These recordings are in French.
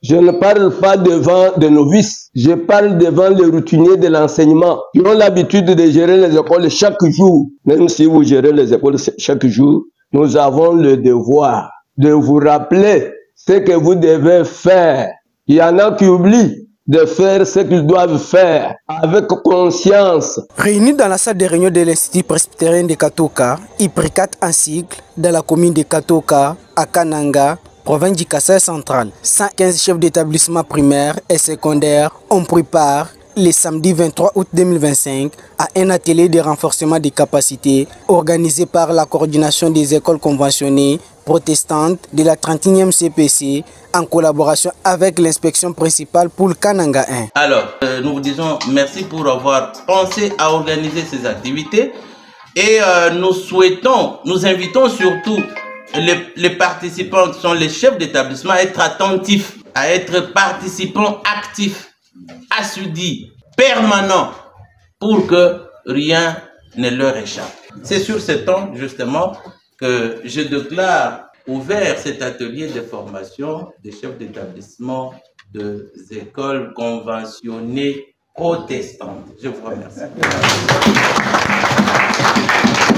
Je ne parle pas devant des novices, je parle devant les routiniers de l'enseignement qui ont l'habitude de gérer les écoles chaque jour. Même si vous gérez les écoles chaque jour, nous avons le devoir de vous rappeler ce que vous devez faire. Il y en a qui oublient de faire ce qu'ils doivent faire avec conscience. Réunis dans la salle de réunion de l'Institut presbytérien de Katoka, IPRICAT en cycle, dans la commune de Katoka, à Kananga, province du Kasaï central, 115 chefs d'établissement primaire et secondaire ont pris part le samedi 23 août 2025 à un atelier de renforcement des capacités organisé par la coordination des écoles conventionnées protestantes de la 31e CPC en collaboration avec l'inspection principale pour le Kananga 1. Alors, nous vous disons merci pour avoir pensé à organiser ces activités et nous invitons surtout les participants qui sont les chefs d'établissement à être attentifs, à être participants actifs, assidus, permanents, pour que rien ne leur échappe. C'est sur ce temps, justement, que je déclare ouvert cet atelier de formation des chefs d'établissement des écoles conventionnées protestantes. Je vous remercie.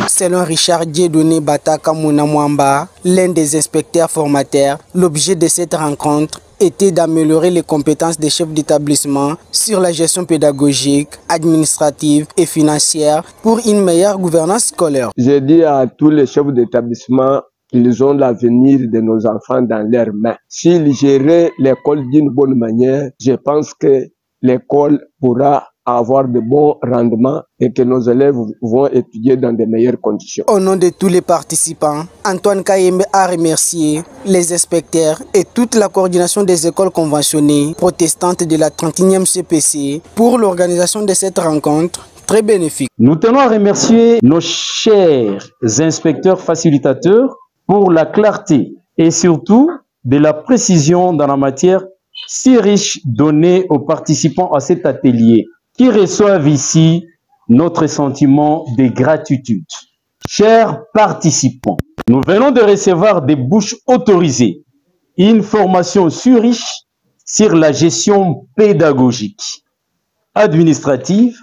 Selon Richard Dieudonné Bataka Mounamwamba, l'un des inspecteurs formateurs, l'objet de cette rencontre était d'améliorer les compétences des chefs d'établissement sur la gestion pédagogique, administrative et financière pour une meilleure gouvernance scolaire. J'ai dit à tous les chefs d'établissement qu'ils ont l'avenir de nos enfants dans leurs mains. S'ils géraient l'école d'une bonne manière, je pense que l'école pourra avoir de bons rendements et que nos élèves vont étudier dans de meilleures conditions. Au nom de tous les participants, Antoine Kayembe a remercié les inspecteurs et toute la coordination des écoles conventionnées protestantes de la 31e CPC pour l'organisation de cette rencontre très bénéfique. Nous tenons à remercier nos chers inspecteurs facilitateurs pour la clarté et surtout de la précision dans la matière si riche donnée aux participants à cet atelier, qui reçoivent ici notre sentiment de gratitude. Chers participants, nous venons de recevoir des bouches autorisées une formation riche sur la gestion pédagogique, administrative,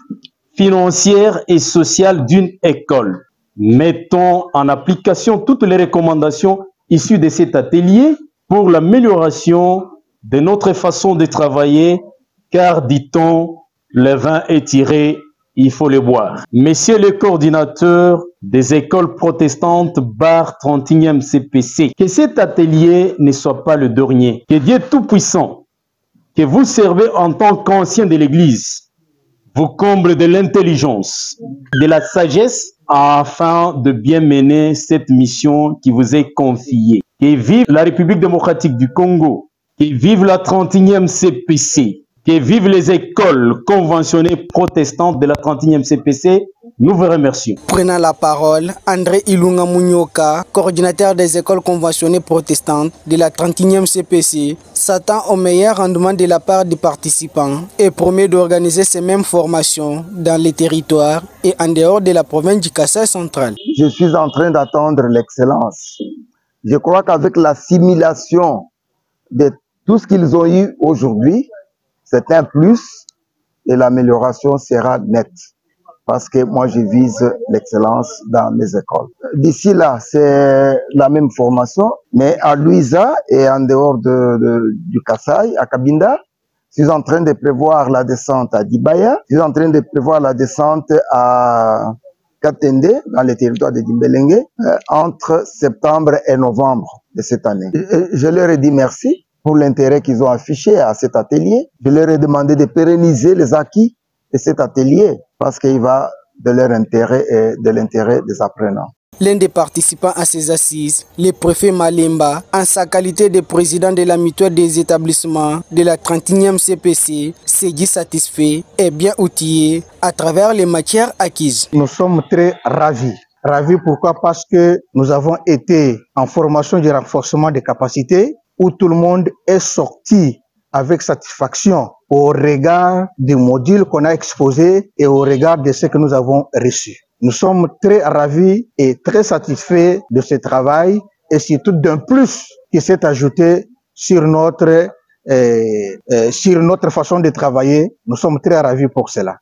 financière et sociale d'une école. Mettons en application toutes les recommandations issues de cet atelier pour l'amélioration de notre façon de travailler, car, dit-on, le vin est tiré, il faut le boire. Messieurs les coordinateurs des écoles protestantes bar 31e CPC, que cet atelier ne soit pas le dernier. Que Dieu Tout-Puissant, que vous servez en tant qu'anciens de l'Église, vous comble de l'intelligence, de la sagesse, afin de bien mener cette mission qui vous est confiée. Que vive la République démocratique du Congo, que vive la 31e CPC, que vivent les écoles conventionnées protestantes de la 31e CPC, nous vous remercions. Prenant la parole, André Ilunga Mounioka, coordinateur des écoles conventionnées protestantes de la 31e CPC, s'attend au meilleur rendement de la part des participants et promet d'organiser ces mêmes formations dans les territoires et en dehors de la province du Kasaï central. Je suis en train d'attendre l'excellence. Je crois qu'avec l'assimilation de tout ce qu'ils ont eu aujourd'hui, c'est un plus et l'amélioration sera nette. Parce que moi, je vise l'excellence dans mes écoles. D'ici là, c'est la même formation, mais à Louisa et en dehors du Kasaï, à Kabinda, je suis en train de prévoir la descente à Dibaya, je suis en train de prévoir la descente à Katende, dans le territoire de Dimbelenge, entre septembre et novembre de cette année. Je leur ai dit merci pour l'intérêt qu'ils ont affiché à cet atelier. Je leur ai demandé de pérenniser les acquis de cet atelier parce qu'il va de leur intérêt et de l'intérêt des apprenants. L'un des participants à ces assises, le préfet Malemba, en sa qualité de président de la mutuelle des établissements de la 31e CPC, s'est dit satisfait et bien outillé à travers les matières acquises. Nous sommes très ravis. Ravis pourquoi? Parce que nous avons été en formation de renforcement des capacités où tout le monde est sorti avec satisfaction au regard des modules qu'on a exposés et au regard de ce que nous avons reçu. Nous sommes très ravis et très satisfaits de ce travail et surtout d'un plus qui s'est ajouté sur notre sur notre façon de travailler. Nous sommes très ravis pour cela.